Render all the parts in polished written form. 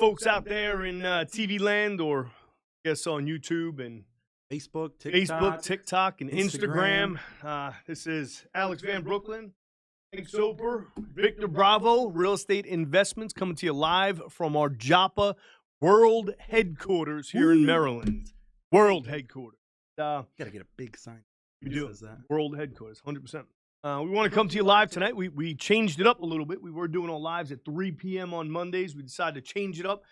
folks out there in TV land, or I guess on YouTube and Facebook, TikTok, and Instagram. This is Alex Van Brooklyn, Hank Soper, Victor Bravo, Real Estate Investments, coming to you live from our Joppa World Headquarters here in Maryland. World Headquarters. Gotta get a big sign. We do. World Headquarters, 100%. We want to come to you live tonight. We changed it up a little bit. We were doing our lives at 3 p.m. on Mondays. We decided to change it up,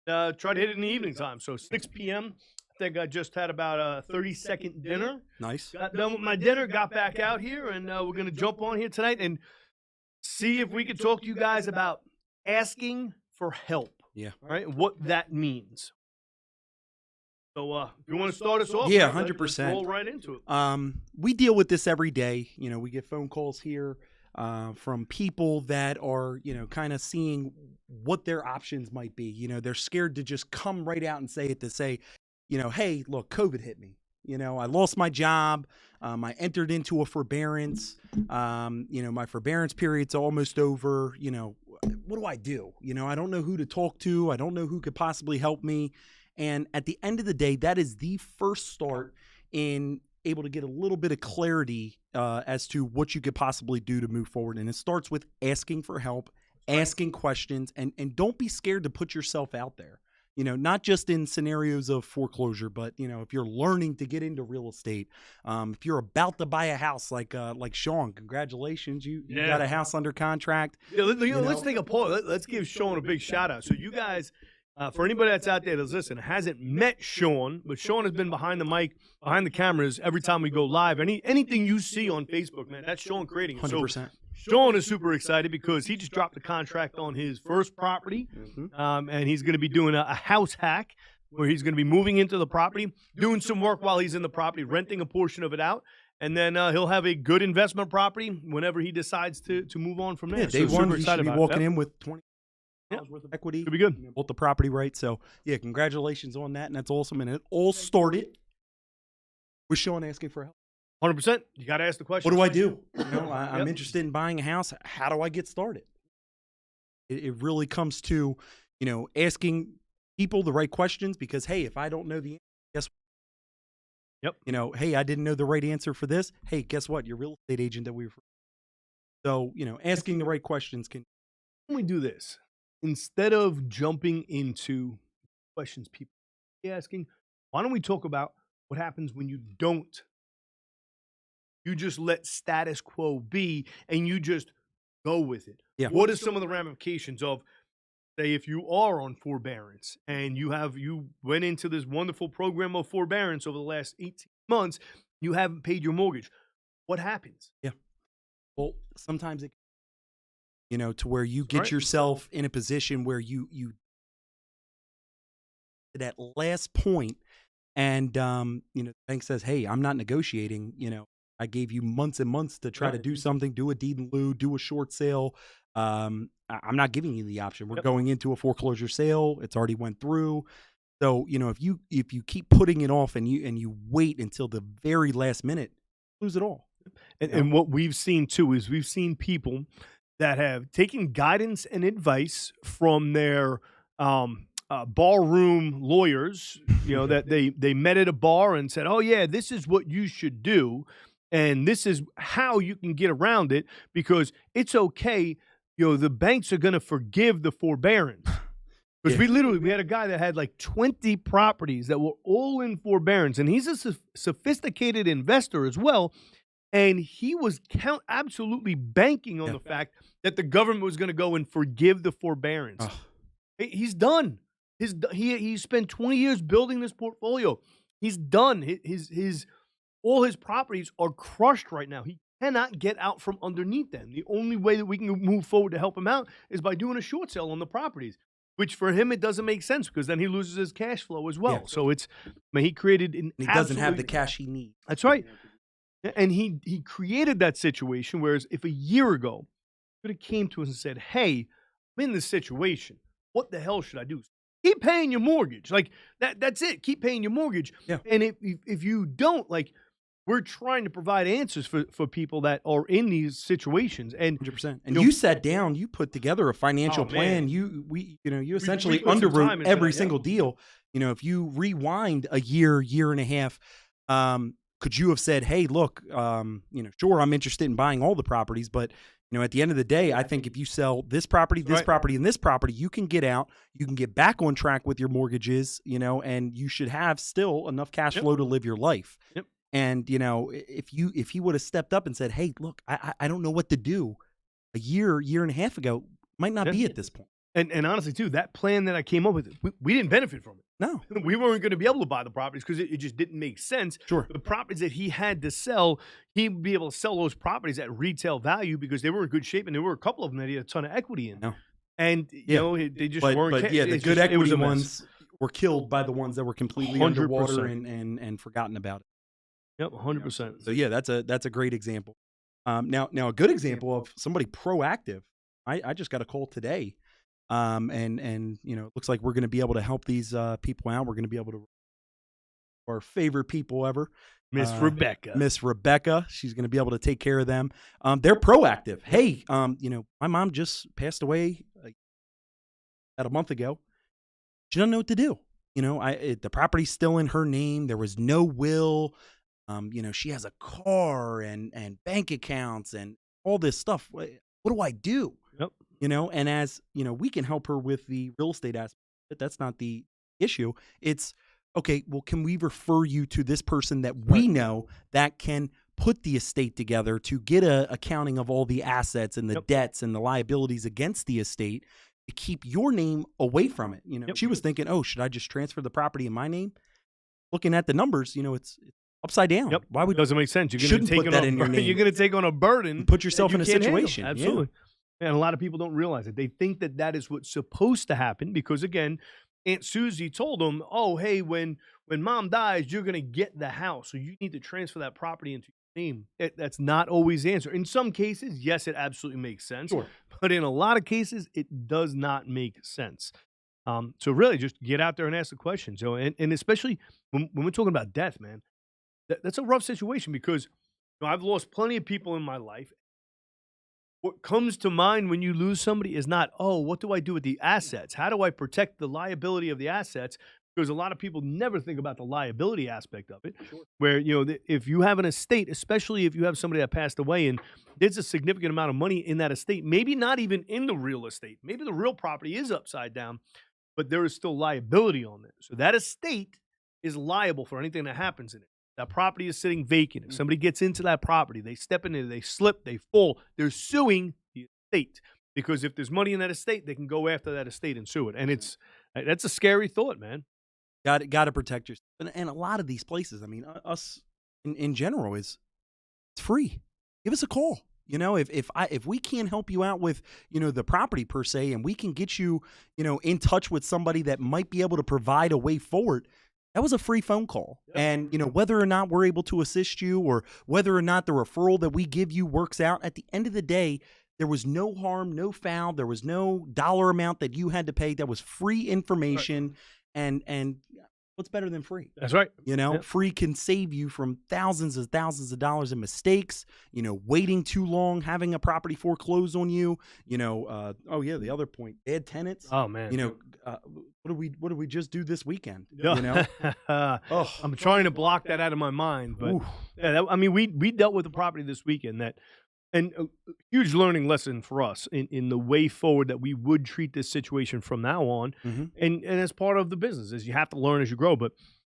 try to hit it in the evening time. So 6 p.m. I think I just had about a 30-second dinner. Nice. Got done with my dinner, got back out here, and we're going to jump on here tonight and see if we can talk to you guys about asking for help. Yeah. Right? And what that means. So if you want to start us off, yeah, 100%. Let's roll right into it. We deal with this every day. You know, we get phone calls here from people that are, you know, kind of seeing what their options might be. You know, they're scared to just come right out and say it, to say, you know, hey, look, COVID hit me. You know, I lost my job. I entered into a forbearance. You know, my forbearance period's almost over. You know, what do I do? You know, I don't know who to talk to. I don't know who could possibly help me. And at the end of the day, that is the first start in able to get a little bit of clarity as to what you could possibly do to move forward. And it starts with asking for help, asking questions, and don't be scared to put yourself out there. You know, not just in scenarios of foreclosure, but, you know, if you're learning to get into real estate, if you're about to buy a house like Sean, congratulations, you got a house under contract. Yeah, let's take a pause. Let's give Sean a big shout out. So you guys, for anybody that's out there that's listening, hasn't met Sean, but Sean has been behind the mic, behind the cameras every time we go live. Anything you see on Facebook, man, that's Sean creating it. 100%. So Sean is super excited because he just dropped the contract on his first property, and he's going to be doing a house hack where he's going to be moving into the property, doing some work while he's in the property, renting a portion of it out, and then he'll have a good investment property whenever he decides to move on from there. Yeah, day so one, he should be walking in with $20 worth of equity. Could be good. You know, bought the property right. So, yeah, congratulations on that, and that's awesome. And it all started with Sean asking for help. 100%. You got to ask the question. What do I do? You know, I'm interested in buying a house. How do I get started? It really comes to, you know, asking people the right questions, because, hey, if I don't know the answer, guess what? Yep. You know, hey, I didn't know the right answer for this. Hey, guess what? Your real estate agent that we refer. So, you know, asking the right questions can. When we do this, instead of jumping into questions people are asking, why don't we talk about what happens when you don't? You just let status quo be and you just go with it. Yeah. What are some of the ramifications of, say, if you are on forbearance and you went into this wonderful program of forbearance over the last 18 months, you haven't paid your mortgage? What happens? Yeah. Well, sometimes it, you know, to where you get yourself in a position where you that last point, and you know, the bank says, hey, I'm not negotiating. You know, I gave you months and months to try to do something, do a deed in lieu, do a short sale. I'm not giving you the option. We're going into a foreclosure sale. It's already went through. So, you know, if you keep putting it off and you wait until the very last minute, lose it all. And what we've seen too is we've seen people that have taken guidance and advice from their barroom lawyers, you know, that they met at a bar and said, oh, yeah, this is what you should do. And this is how you can get around it, because it's okay. You know, the banks are going to forgive the forbearance. Because we had a guy that had like 20 properties that were all in forbearance. And he's a sophisticated investor as well. And he was absolutely banking on the fact that the government was going to go and forgive the forbearance. He's done. He spent 20 years building this portfolio. He's done. All his properties are crushed right now. He cannot get out from underneath them. The only way that we can move forward to help him out is by doing a short sale on the properties, which for him, it doesn't make sense, because then he loses his cash flow as well. Yeah. So he created he doesn't have the cash he needs. That's right. And he created that situation, whereas if a year ago, he could have came to us and said, hey, I'm in this situation. What the hell should I do? Keep paying your mortgage. Like, that's it. Keep paying your mortgage. Yeah. And if you don't, like, we're trying to provide answers for people that are in these situations. And 100%. And you know, you sat down, you put together a financial oh plan. man, You we essentially put some underwrote time into every that. Yep. single deal. If you rewind a year and a half, could you have said, "Hey, look, sure, I'm interested in buying all the properties, but at the end of the day, I think if you sell this property, this Right. property, and this property, you can get out, you can get back on track with your mortgages, and you should have still enough cash Yep. flow to live your life." Yep. And if he would have stepped up and said, "Hey, look, I don't know what to do," a year and a half ago, might not Yeah. be at this point. And honestly, too, that plan that I came up with, we didn't benefit from it. No, We weren't going to be able to buy the properties because it just didn't make sense. sure. The properties that he had to sell, he'd be able to sell those properties at retail value because they were in good shape, and there were a couple of them that he had a ton of equity in. No. And they just weren't. But yeah, the it's good just- it was equity a mess. ones were killed by the ones that were completely 100%. underwater and forgotten about it. Yep, 100%. So yeah, that's a great example. Now a good example of somebody proactive. I just got a call today, and it looks like we're going to be able to help these people out. We're going to be able to our favorite people ever, Miss Rebecca. Miss Rebecca. She's going to be able to take care of them. They're proactive. Hey, my mom just passed away about a month ago. She doesn't know what to do. The property's still in her name. There was no will. She has a car and bank accounts and all this stuff. What do I do? Yep. And as we can help her with the real estate aspect, but that's not the issue. It's okay. Well, can we refer you to this person that we know that can put the estate together to get a accounting of all the assets and the debts and the liabilities against the estate to keep your name away from it? She was thinking, oh, should I just transfer the property in my name? Looking at the numbers, it's upside down. Yep. Why would doesn't make sense? You're going shouldn't to take put that in your name? You're going to take on a burden. Put yourself that in a you can't handle. situation. Absolutely. And a lot of people don't realize it. They think that is what's supposed to happen because, again, Aunt Susie told them, "Oh, hey, when Mom dies, you're going to get the house, so you need to transfer that property into your name." That's not always the answer. In some cases, yes, it absolutely makes sense. Sure. But in a lot of cases, it does not make sense. So really, just get out there and ask the questions. And especially when we're talking about death, man, that's a rough situation because I've lost plenty of people in my life. What comes to mind when you lose somebody is not, oh, what do I do with the assets? How do I protect the liability of the assets? Because a lot of people never think about the liability aspect of it. Sure. Where, if you have an estate, especially if you have somebody that passed away and there's a significant amount of money in that estate, maybe not even in the real estate. Maybe the real property is upside down, but there is still liability on it. So that estate is liable for anything that happens in it. That property is sitting vacant. If somebody gets into that property, they step in it, they slip, they fall, they're suing the estate. Because if there's money in that estate, they can go after that estate and sue it. And that's a scary thought, man. Got to protect yourself. And a lot of these places, I mean, us in general it's free. Give us a call. If we can't help you out with, the property per se, and we can get you, in touch with somebody that might be able to provide a way forward, that was a free phone call. Yep. And, whether or not we're able to assist you or whether or not the referral that we give you works out, at the end of the day, there was no harm, no foul. There was no dollar amount that you had to pay. That was free information. Right. And what's better than free? That's right. Yep. Free can save you from thousands of dollars in mistakes, waiting too long, having a property foreclose on you, the other point, bad tenants. Oh man. What did we just do this weekend? I'm trying to block that out of my mind, but we dealt with a property this weekend and a huge learning lesson for us in the way forward that we would treat this situation from now on. Mm-hmm. And as part of the business is you have to learn as you grow. But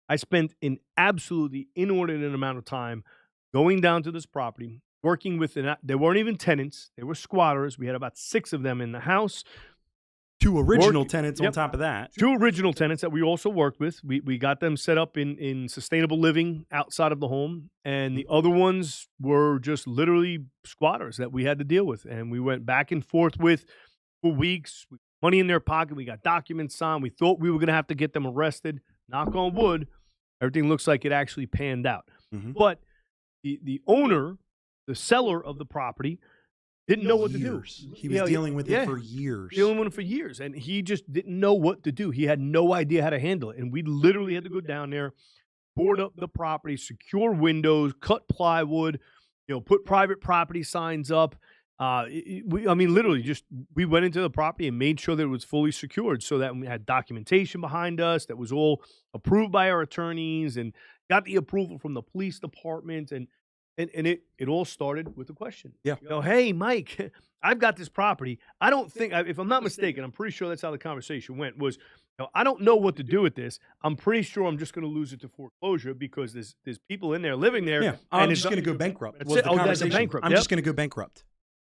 I spent an absolutely inordinate amount of time going down to this property, working with they weren't even tenants. They were squatters. We had about 6 of them in the house. 2 original tenants on top of that. 2 original tenants that we also worked with. We got them set up in sustainable living outside of the home. And the other ones were just literally squatters that we had to deal with. And we went back and forth with for weeks. Money in their pocket. We got documents signed. We thought we were going to have to get them arrested. Knock on wood. Everything looks like it actually panned out. Mm-hmm. But the owner, the seller of the property, didn't know what to do. He was dealing with it for years. Dealing with it for years. And he just didn't know what to do. He had no idea how to handle it. And we literally had to go down there, board up the property, secure windows, cut plywood, put private property signs up. I mean, literally, just we went into the property and made sure that it was fully secured, so that we had documentation behind us that was all approved by our attorneys and got the approval from the police department, and it all started with a question. Yeah. Hey, Mike, I've got this property. I don't think, if I'm not mistaken, I'm pretty sure that's how the conversation went. Was I don't know what to do with this. I'm pretty sure I'm just going to lose it to foreclosure because there's people in there living there. Yeah, and I'm it's just going to go bankrupt. That's Was it. the Oh, that's a conversation. bankrupt. I'm Yep. just going to go bankrupt.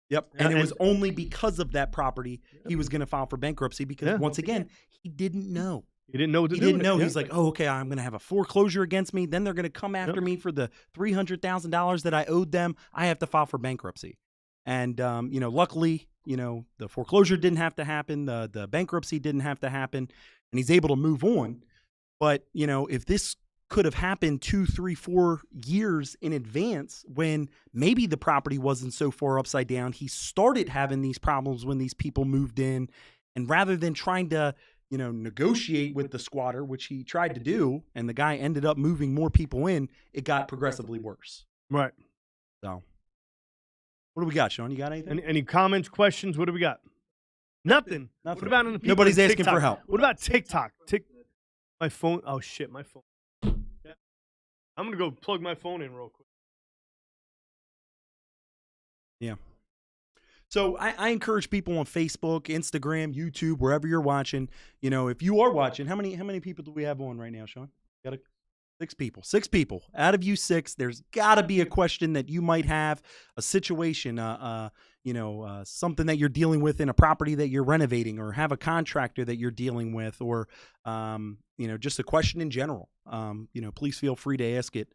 Yep. Yeah, And it and- was only because of that property he was going to file for bankruptcy because, Yeah. once again, he didn't know. He didn't know what to He do. didn't with know. it. He's like, oh, okay, I'm going to have a foreclosure against me. Then they're going to come after me for the $300,000 that I owed them. I have to file for bankruptcy. And, luckily, the foreclosure didn't have to happen. The bankruptcy didn't have to happen. And he's able to move on. But, if this could have happened 2, 3, 4 years in advance when maybe the property wasn't so far upside down, he started having these problems when these people moved in. And rather than trying to, negotiate with the squatter, which he tried to do, and the guy ended up moving more people in, it got progressively worse. Right. So, what do we got, Sean? You got anything? Any comments, questions? What do we got? Nothing. Nothing. What about on the people Nobody's on asking TikTok? for help. What about TikTok? My phone. Oh shit, my phone. I'm gonna go plug my phone in real quick. Yeah. So I encourage people on Facebook, Instagram, YouTube, wherever you're watching. If you are watching, how many people do we have on right now, Sean? Got 6 people. 6 people. Out of you 6, there's got to be a question that you might have, a situation, something that you're dealing with in a property that you're renovating, or have a contractor that you're dealing with, or just a question in general. Please feel free to ask it.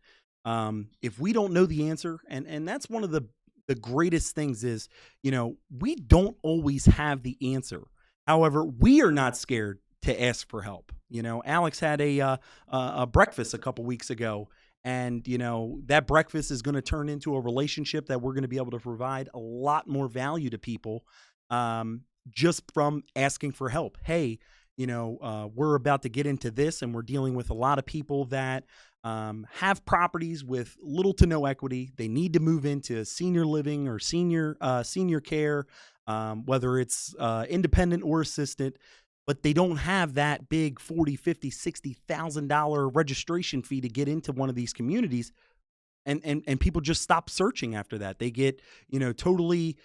If we don't know the answer, and that's one of the greatest things is, we don't always have the answer. However, we are not scared to ask for help. Alex had a breakfast a couple weeks ago, and that breakfast is going to turn into a relationship that we're going to be able to provide a lot more value to people, just from asking for help. Hey, we're about to get into this, and we're dealing with a lot of people that have properties with little to no equity. They need to move into senior living or senior care, whether it's independent or assisted, but they don't have that big $40,000, $50,000, $60,000 registration fee to get into one of these communities. And people just stop searching after that. They get, totally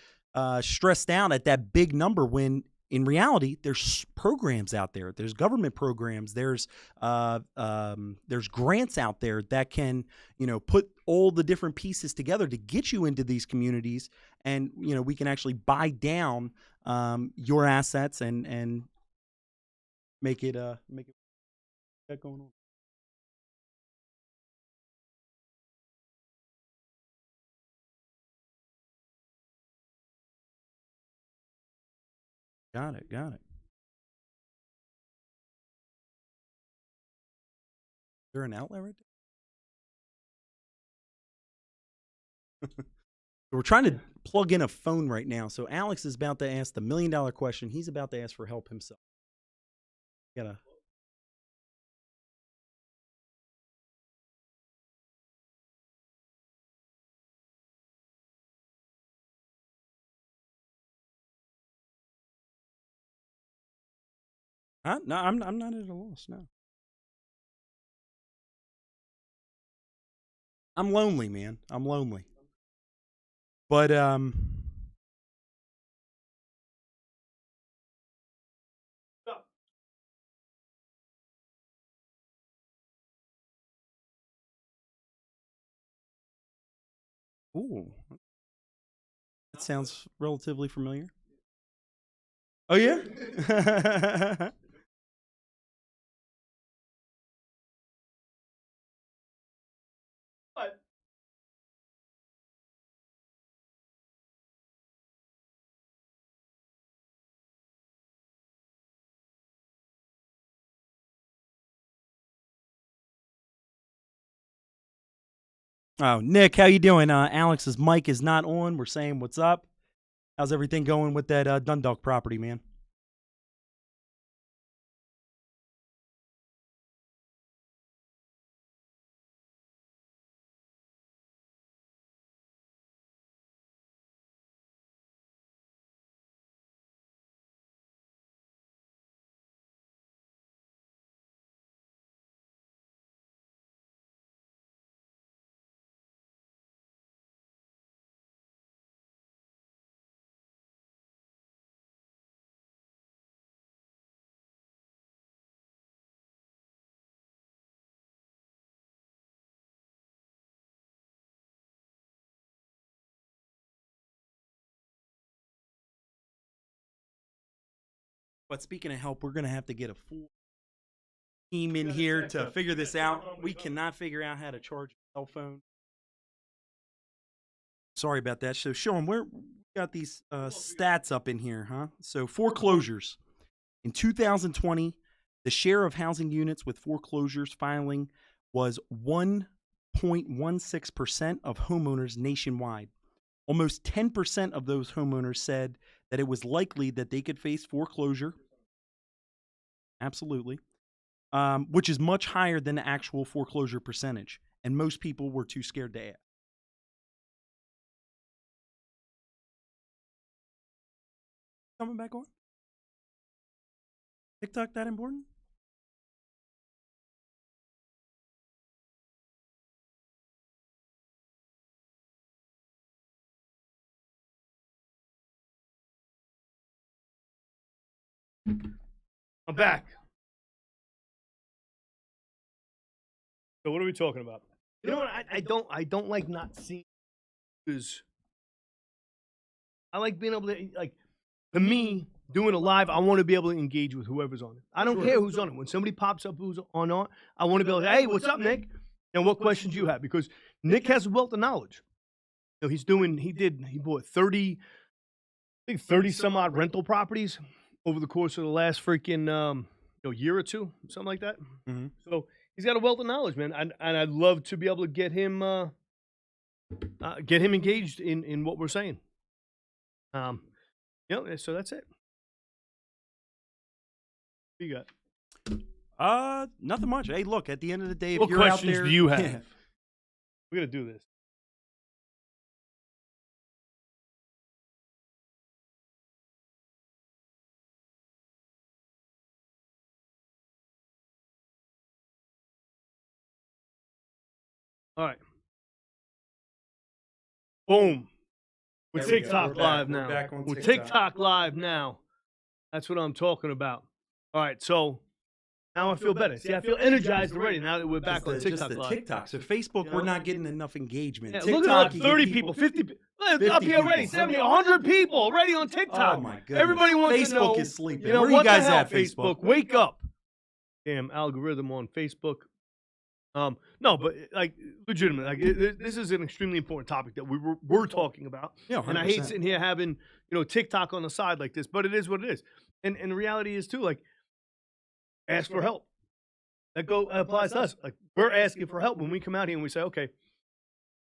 stressed out at that big number, when in reality, there's programs out there. There's government programs. There's grants out there that can, put all the different pieces together to get you into these communities. And, we can actually buy down your assets and make it get going on. Got it. Is there an outlet right there? We're trying to plug in a phone right now. So Alex is about to ask the $1 million question. He's about to ask for help himself. Gotta. No, I'm not at a loss. No. I'm lonely, man. I'm lonely. But ooh, that sounds relatively familiar. Oh yeah. Oh, Nick, how you doing? Alex's mic is not on. We're saying what's up. How's everything going with that Dundalk property, man? But speaking of help, we're going to have to get a full team in here to figure this out. We cannot figure out how to charge a cell phone. Sorry about that. So, Sean, we got these stats up in here, huh? So, foreclosures. In 2020, the share of housing units with foreclosures filing was 1.16% of homeowners nationwide. Almost 10% of those homeowners said that it was likely that they could face foreclosure. Absolutely. Which is much higher than the actual foreclosure percentage. And most people were too scared to ask. Coming back on? TikTok that important? I'm back. So what are we talking about? You know what? I don't like not seeing, because I like being able to, like, to me, doing a live, I want to be able to engage with whoever's on it. I don't care who's on it. When somebody pops up who's on, I want to be able to say, hey, what's up, Nick? And what questions you have? Because Nick has a wealth of knowledge. You know, he bought 30 some odd rental properties over the course of the last freaking year or two, something like that. Mm-hmm. So he's got a wealth of knowledge, man. And I'd love to be able to get him engaged in what we're saying. So that's it. What you got? Nothing much. Hey, look, at the end of the day, if What you're out questions there, do you have? Yeah. We're gonna do this. All right. Boom. We're There we go. TikTok We're back. live We're now. back on We're TikTok. TikTok live now. That's what I'm talking about. All right, so now I feel better. See, I feel energized already now that we're back on TikTok live. TikTok. So Facebook, we're not getting enough engagement. Yeah, TikTok, look at you that, get 30 people, 50 people. Up here already, people. 70, 100 people already on TikTok. Oh my goodness. Everybody wants Facebook to know. is sleeping. You know, Where what you guys the hell, at, Facebook? Wake up. Damn algorithm on Facebook. No, but like legitimately, like this is an extremely important topic that we're talking about. Yeah, and I hate 100%. sitting here having TikTok on the side like this, but it is what it is. And the reality is too, like, ask for help. That applies to us. Like, we're asking for help when we come out here and we say, okay,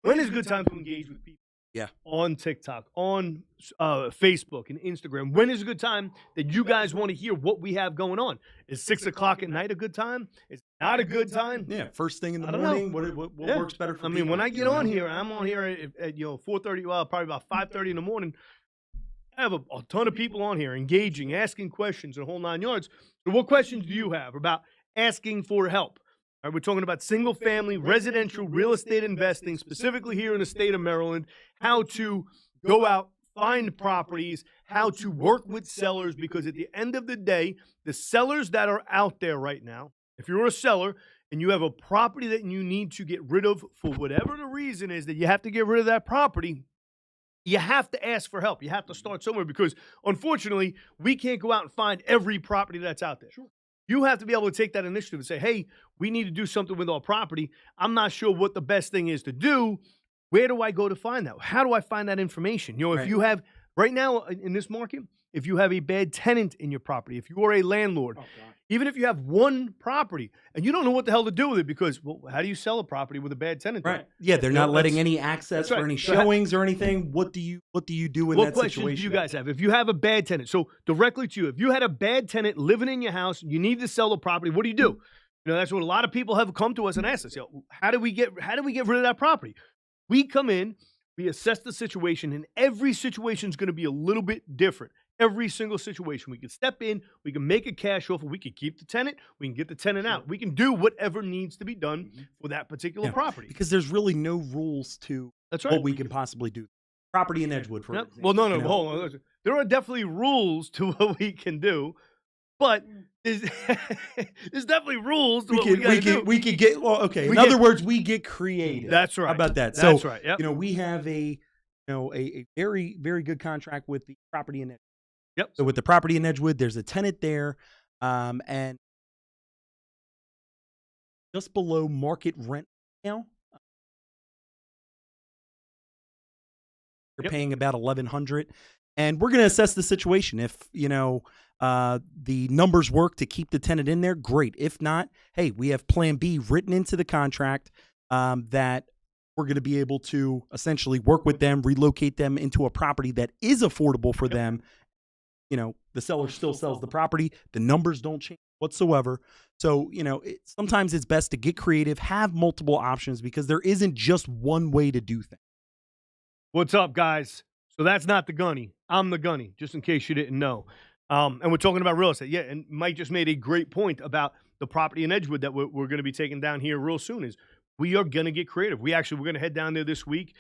when is a good time to engage with people? Yeah. On TikTok, on Facebook and Instagram. When is a good time that you guys want to hear what we have going on? Is 6 o'clock at night a good time? Is not a good time? Yeah, first thing in the I don't know. morning. What Yeah. works better for I mean, people? when I get on here, I'm on here at 4:30, well, probably about 5:30 in the morning. I have a ton of people on here engaging, asking questions, and the whole 9 yards. So what questions do you have about asking for help? All right, we're talking about single-family residential real estate investing, specifically here in the state of Maryland, how to go out, find properties, how to work with sellers, because at the end of the day, the sellers that are out there right now, if you're a seller and you have a property that you need to get rid of for whatever the reason is that you have to get rid of that property, you have to ask for help. You have to start somewhere, because unfortunately, we can't go out and find every property that's out there. Sure. You have to be able to take that initiative and say, hey, we need to do something with our property. I'm not sure what the best thing is to do. Where do I go to find that? How do I find that information? If you have, right now in this market, if you have a bad tenant in your property, if you are a landlord, even if you have one property and you don't know what the hell to do with it, because, well, how do you sell a property with a bad tenant? Right. Yeah, they're not letting any access for any showings or anything. What do you do in that situation? What questions do you guys have? If you have a bad tenant, so directly to you, if you had a bad tenant living in your house, you need to sell the property, what do you do? That's what a lot of people have come to us and asked us. How do we get rid of that property? We come in, we assess the situation, and every situation is going to be a little bit different. Every single situation. We can step in, we can make a cash offer, we can keep the tenant, we can get the tenant out. We can do whatever needs to be done for that particular property. Because there's really no rules to what we can possibly do. Property in Edgewood, for example. Well, no, hold on. Listen. There are definitely rules to what we can do, but there's definvery rules to what we can do. We could get, well, okay. In other words, we get creative. That's right. How about that? That's right. Yep. We have a very, very good contract with the property in Edgewood. Yep. So with the property in Edgewood, there's a tenant there, and just below market rent now. You're Yep. paying about 1,100, and we're going to assess the situation. If the numbers work to keep the tenant in there, great. If not, hey, we have Plan B written into the contract that we're going to be able to essentially work with them, relocate them into a property that is affordable for them. The seller still sells the property. The numbers don't change whatsoever. So, sometimes it's best to get creative, have multiple options, because there isn't just one way to do things. What's up, guys? So that's not the gunny. I'm the gunny, just in case you didn't know. And we're talking about real estate. Yeah, and Mike just made a great point about the property in Edgewood that we're going to be taking down here real soon. Is we are going to get creative. We're going to head down there this week.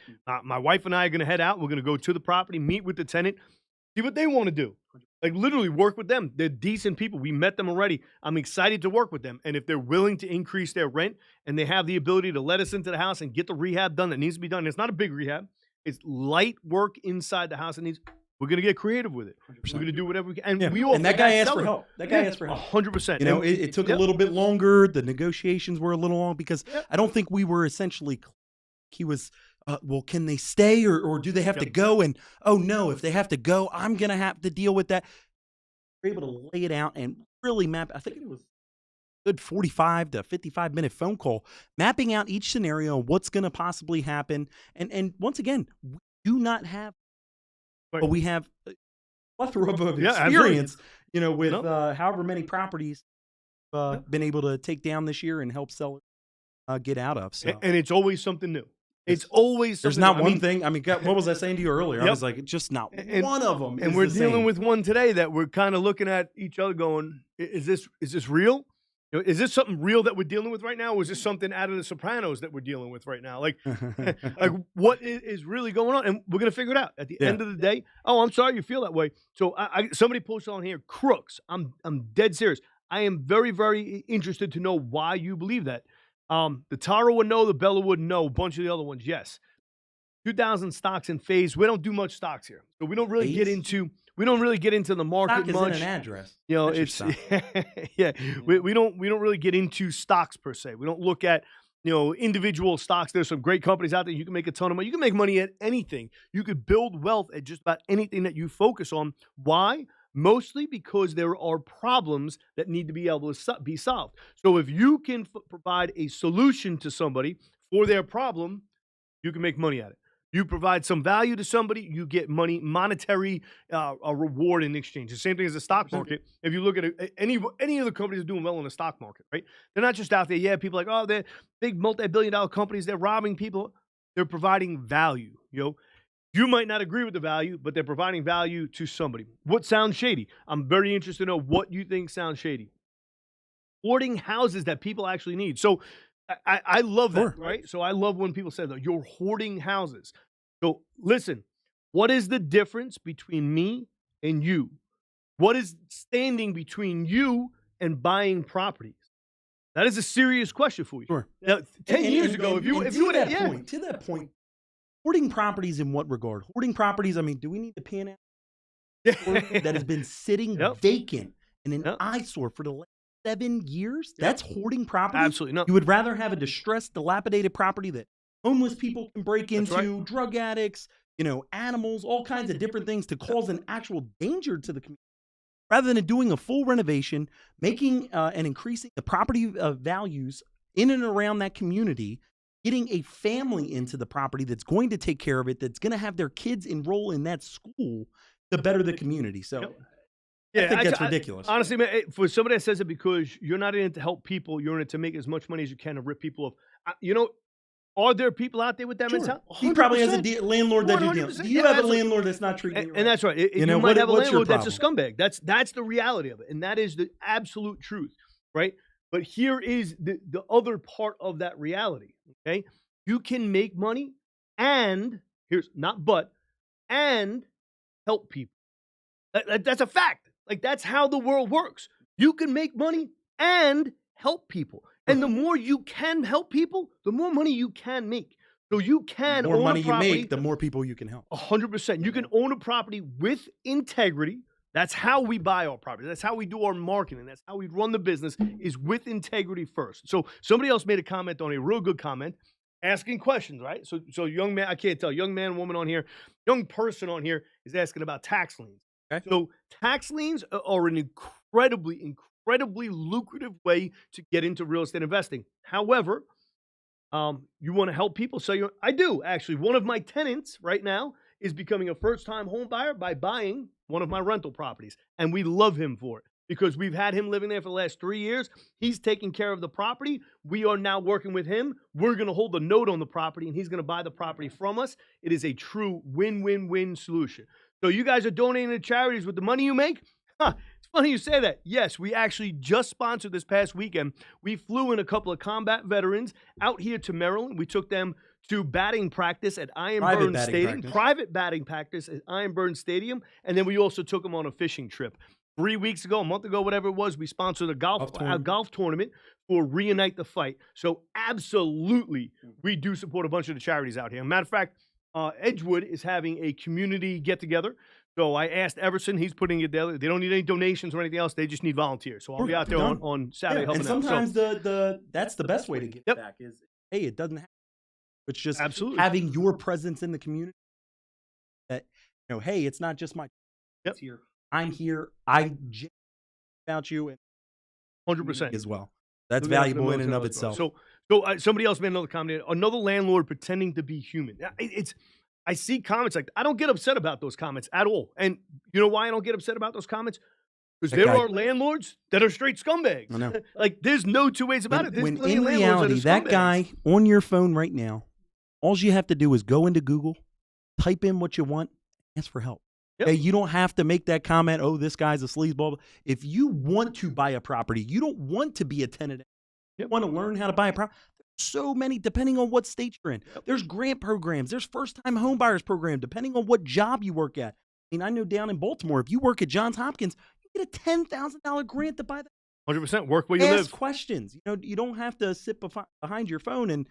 My wife and I are going to head out. We're going to go to the property, meet with the tenant, see what they want to do. Like literally work with them. They're decent people. We met them already. I'm excited to work with them. And if they're willing to increase their rent and they have the ability to let us into the house and get the rehab done that needs to be done, it's not a big rehab. It's light work inside the house. We're going to get creative with it. 100%. We're going to do whatever we can. And and that guy asked for help. That guy asked for help. 100%. It took a little bit longer. The negotiations were a little long because I don't think we were essentially, he was, well, can they stay or do they have to go? And, oh no, if they have to go, I'm going to have to deal with that. We're able to lay it out and really map. I think it was a good 45 to 55-minute phone call, mapping out each scenario, what's going to possibly happen. And once again, we do not have, but we have a plethora of experience, with however many properties been able to take down this year and help sell it, get out of. So. And it's always something new. It's always something. There's not one thing. I mean, God, what was I saying to you earlier? I was like, it's just not one of them. And we're dealing with one today that we're kind of looking at each other going, is this real? Is this something real that we're dealing with right now? Or is this something out of The Sopranos that we're dealing with right now? Like what is really going on? And we're going to figure it out at the end of the day. Oh, I'm sorry you feel that way. So somebody posted on here, crooks. I'm dead serious. I am very, very interested to know why you believe that. The Taro would know, the Bella would know, a bunch of the other ones, yes. 2,000 stocks in phase. We don't do much stocks here. So we don't really get into the market much. Stock is in an address. It's we don't really get into stocks per se. We don't look at individual stocks. There's some great companies out there. You can make a ton of money. You can make money at anything. You could build wealth at just about anything that you focus on. Why? Mostly because there are problems that need to be able to be solved. So if you can provide a solution to somebody for their problem, you can make money at it. You provide some value to somebody, you get money, monetary a reward in exchange. The same thing as the stock market. If you look at any of the companies that are doing well in the stock market, right? They're not just out there. Yeah, people are like, oh, they're big multi-billion-dollar companies. They're robbing people. They're providing value. You might not agree with the value, but they're providing value to somebody. What sounds shady? I'm very interested to know what you think sounds shady. Hoarding houses that people actually need. So I love that, right? So I love when people say that you're hoarding houses. So listen, what is the difference between me and you? What is standing between you and buying properties? That is a serious question for you. Sure. Now, 10 years ago, if you would to that point, hoarding properties in what regard? Hoarding properties, I mean, do we need the P&L that has been sitting vacant in an eyesore for the last 7 years? That's hoarding property? Absolutely no. You would rather have a distressed, dilapidated property that homeless people can break into, drug addicts, animals, all kinds of different things to cause an actual danger to the community. Rather than doing a full renovation, making and increasing the property values in and around that community, getting a family into the property that's going to take care of it, that's going to have their kids enroll in that school to better the community. So I think that's ridiculous. Honestly, man, for somebody that says it because you're not in it to help people, you're in it to make as much money as you can to rip people off. Are there people out there with that mentality? He probably has a landlord that you're dealing with. You have a landlord that's not treating you right. And that's right. You might have a landlord that's a scumbag. That's the reality of it. And that is the absolute truth, right? But here is the other part of that reality, okay? You can make money and help people. That's a fact. Like, that's how the world works. You can make money and help people. And the more you can help people, the more money you can make. So you can own a property. The more money you make, the more people you can help. 100%. You can own a property with integrity, That's how we buy our property. That's how we do our marketing. That's how we run the business is with integrity first. So somebody else made a comment on a real good comment, asking questions, right? So young man, I can't tell, young man, woman on here, young person on here is asking about tax liens. Okay. So tax liens are an incredibly lucrative way to get into real estate investing. However, you want to help people. So I do actually. One of my tenants right now is becoming a first-time home buyer by buying one of my rental properties, and we love him for it because we've had him living there for the last 3 years. He's taking care of the property. We are now working with him. We're going to hold the note on the property, and he's going to buy the property from us. It is a true win-win-win solution. So you guys are donating to charities with the money you make? Huh. It's funny you say that. Yes, we actually just sponsored this past weekend. We flew in a couple of combat veterans out here to Maryland. We took them to batting practice at Ironburn Stadium, private batting practice at Ironburn Stadium, and then we also took them on a fishing trip. 3 weeks ago, a month ago, whatever it was, we sponsored a golf tournament for Reunite the Fight. So absolutely, we do support a bunch of the charities out here. Matter of fact, Edgewood is having a community get-together. So I asked Everson, he's putting it there. They don't need any donations or anything else. They just need volunteers. So I'll be out there on Saturday helping them. And sometimes so, that's the best way to give back is, hey, it doesn't happen. It's just having your presence in the community. That, hey, it's not just my here. I'm here. I about you and 100% as well. That's valuable in and of itself. So somebody else made another comment. Another landlord pretending to be human. I see comments like I don't get upset about those comments at all. And you know why I don't get upset about those comments? Because there are landlords that are straight scumbags. I know. Like there's no two ways about it. When in reality, that guy on your phone right now, all you have to do is go into Google, type in what you want, ask for help. Yep. Hey, you don't have to make that comment, oh, this guy's a sleazeball. If you want to buy a property, you don't want to be a tenant. You want to learn how to buy a property. So many, depending on what state you're in. There's grant programs. There's first-time home buyers program, depending on what job you work at. I mean, I know down in Baltimore, if you work at Johns Hopkins, you get a $10,000 grant to buy that. 100% work where you live. Ask questions. You don't have to sit behind your phone and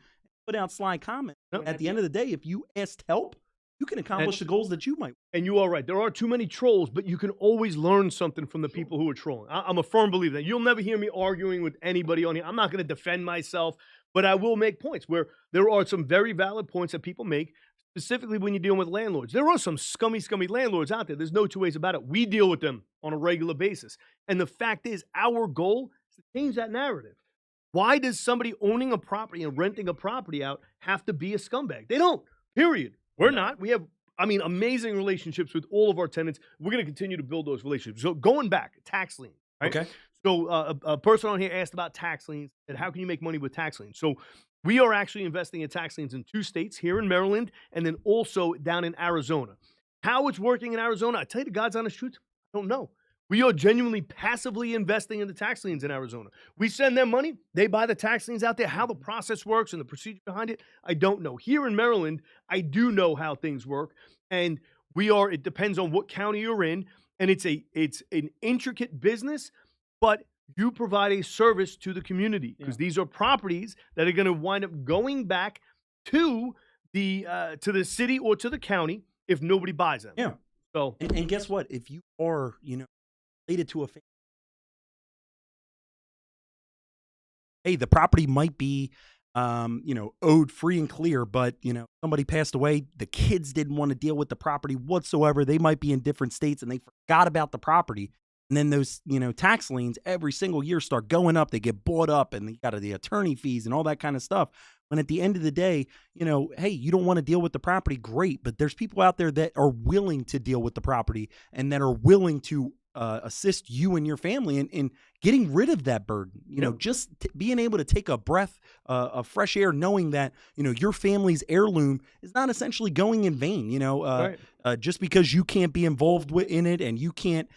put out sly comments. No. At the end of the day, if you asked help, you can accomplish the goals that you might. And you are right. There are too many trolls, but you can always learn something from the people who are trolling. I'm a firm believer that you'll never hear me arguing with anybody on here. I'm not going to defend myself, but I will make points where there are some very valid points that people make, specifically when you're dealing with landlords. There are some scummy landlords out there. There's no two ways about it. We deal with them on a regular basis. And the fact is, our goal is to change that narrative. Why does somebody owning a property and renting a property out have to be a scumbag? They don't, period. We're not. We have, amazing relationships with all of our tenants. We're going to continue to build those relationships. So going back, tax lien, right? Okay. So a person on here asked about tax liens and how can you make money with tax liens? So we are actually investing in tax liens in 2 states, here in Maryland and then also down in Arizona. How it's working in Arizona, I tell you the God's honest truth, I don't know. We are genuinely passively investing in the tax liens in Arizona. We send them money. They buy the tax liens out there. How the process works and the procedure behind it, I don't know. Here in Maryland, I do know how things work. And it depends on what county you're in. And it's an intricate business, but you provide a service to the community because these are properties that are going to wind up going back to the city or to the county if nobody buys them. Yeah. So and guess what? If you are, related to a family, hey, the property might be, owed free and clear, but, somebody passed away. The kids didn't want to deal with the property whatsoever. They might be in different states and they forgot about the property. And then those, tax liens every single year start going up. They get bought up and you got the attorney fees and all that kind of stuff. When at the end of the day, hey, you don't want to deal with the property, great. But there's people out there that are willing to deal with the property and that are willing to assist you and your family in getting rid of that burden. Just being able to take a breath of fresh air, knowing that, your family's heirloom is not essentially going in vain, just because you can't be involved in it and you can't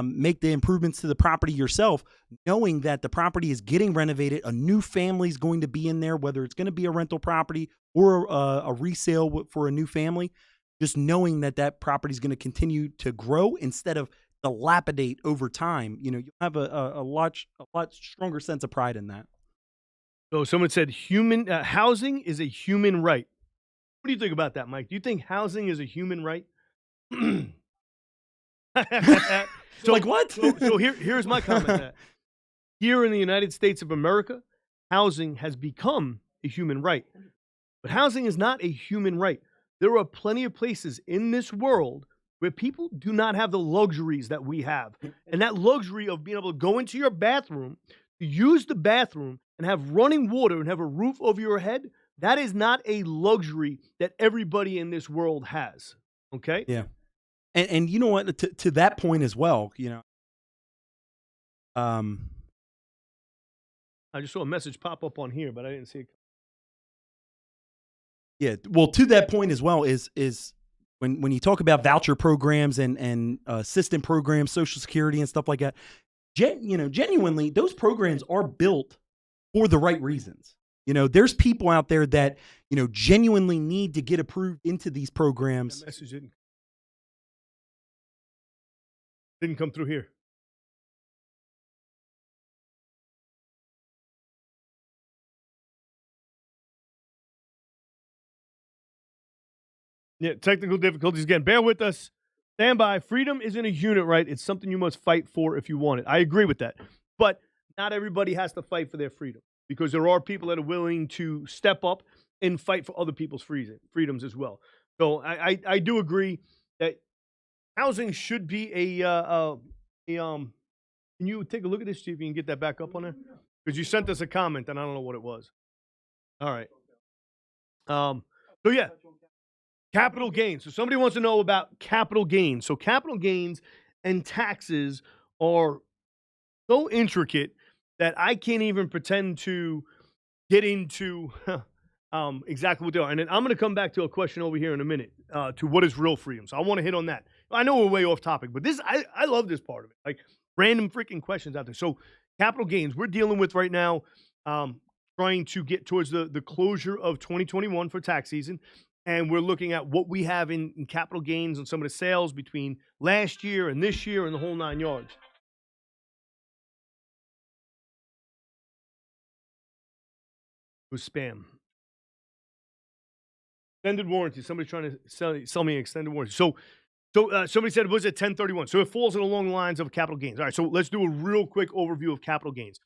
make the improvements to the property yourself, knowing that the property is getting renovated, a new family is going to be in there, whether it's going to be a rental property or a resale for a new family, just knowing that property is going to continue to grow instead of dilapidate over time. You have a lot stronger sense of pride in that. So someone said housing is a human right. What do you think about that, Mike? Do you think housing is a human right? So, Like what? here's my comment to that. Here in the United States of America, housing has become a human right. But housing is not a human right. There are plenty of places in this world where people do not have the luxuries that we have. And that luxury of being able to go into your bathroom, use the bathroom, and have running water and have a roof over your head, that is not a luxury that everybody in this world has. Okay? Yeah. And you know what? To that point as well, I just saw a message pop up on here, but I didn't see it. yeah. Well, to that point as well is when you talk about voucher programs and assistant programs, Social Security and stuff like that. Genuinely, those programs are built for the right reasons. There's people out there that genuinely need to get approved into these programs. That message didn't come through here. Yeah, technical difficulties again. Bear with us. Stand by. Freedom isn't a unit right. It's something you must fight for if you want it. I agree with that. But not everybody has to fight for their freedom, because there are people that are willing to step up and fight for other people's freedoms as well. So I do agree that housing should be can you take a look at this, see if you can get that back up on there? Because you sent us a comment and I don't know what it was. All right. So yeah, capital gains. So somebody wants to know about capital gains. So capital gains and taxes are so intricate that I can't even pretend to get into exactly what they are. And then I'm going to come back to a question over here in a minute to what is real freedom. So I want to hit on that. I know we're way off topic, but I love this part of it. Like random freaking questions out there. So capital gains we're dealing with right now, trying to get towards the closure of 2021 for tax season. And we're looking at what we have in capital gains on some of the sales between last year and this year and the whole 9 yards. It was spam. Extended warranty. Somebody's trying to sell me an extended warranty. So somebody said, was it 1031? So it falls along the lines of capital gains. All right, so let's do a real quick overview of capital gains.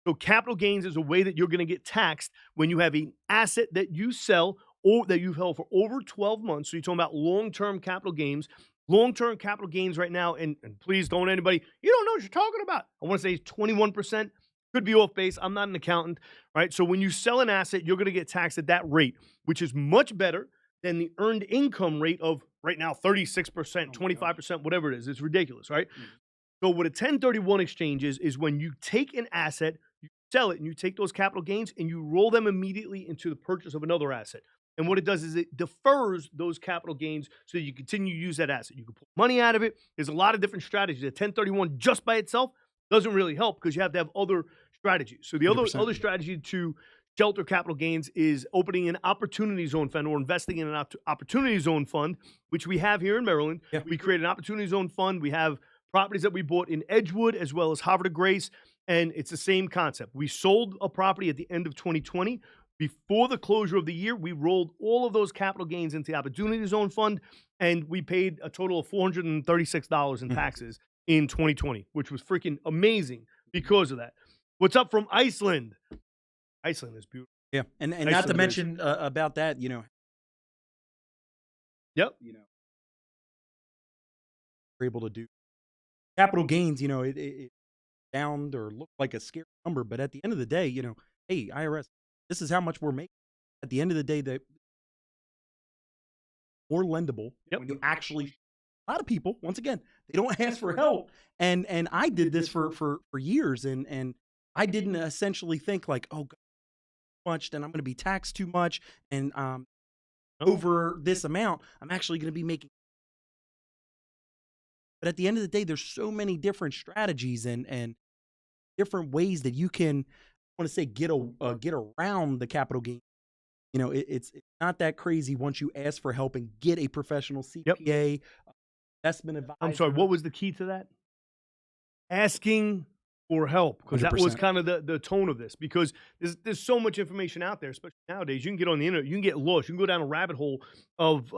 So capital gains is a way that you're going to get taxed when you have an asset that you sell or that you've held for over 12 months. So you're talking about long-term capital gains. Long-term capital gains right now, and please don't anybody, you don't know what you're talking about. I want to say 21%. Could be off base. I'm not an accountant, right? So when you sell an asset, you're going to get taxed at that rate, which is much better than the earned income rate of right now 36%, 25%, whatever it is. It's ridiculous, right? So what a 1031 exchange is when you take an asset, you sell it, and you take those capital gains and you roll them immediately into the purchase of another asset. And what it does is it defers those capital gains so you continue to use that asset. You can pull money out of it. There's a lot of different strategies. A 1031 just by itself doesn't really help because you have to have other strategies. So the other strategy to shelter capital gains is opening an opportunity zone fund or investing in an opportunity zone fund, which we have here in Maryland. Yeah. We create an opportunity zone fund. We have properties that we bought in Edgewood as well as Havre de Grace, and it's the same concept. We sold a property at the end of 2020. Before the closure of the year, we rolled all of those capital gains into the opportunity zone fund, and we paid a total of $436 in taxes in 2020, which was freaking amazing because of that. What's up from Iceland? Iceland is beautiful. Yeah, and not to mention about that, Yep. We're able to do capital gains. It sound or look like a scary number, but at the end of the day, hey, IRS, this is how much we're making. At the end of the day, that more lendable when you actually. A lot of people, once again, they don't ask for help, and I did this for years, and I didn't essentially think like, oh, God, too much, then I'm going to be taxed too much, and over this amount, I'm actually going to be making. But at the end of the day, there's so many different strategies and different ways that you can, I want to say, get around the capital gain. It's not that crazy once you ask for help and get a professional CPA, investment advisor. I'm sorry, what was the key to that? Asking for help, because that was kind of the tone of this, because there's so much information out there, especially nowadays. You can get on the internet, you can get lost, you can go down a rabbit hole of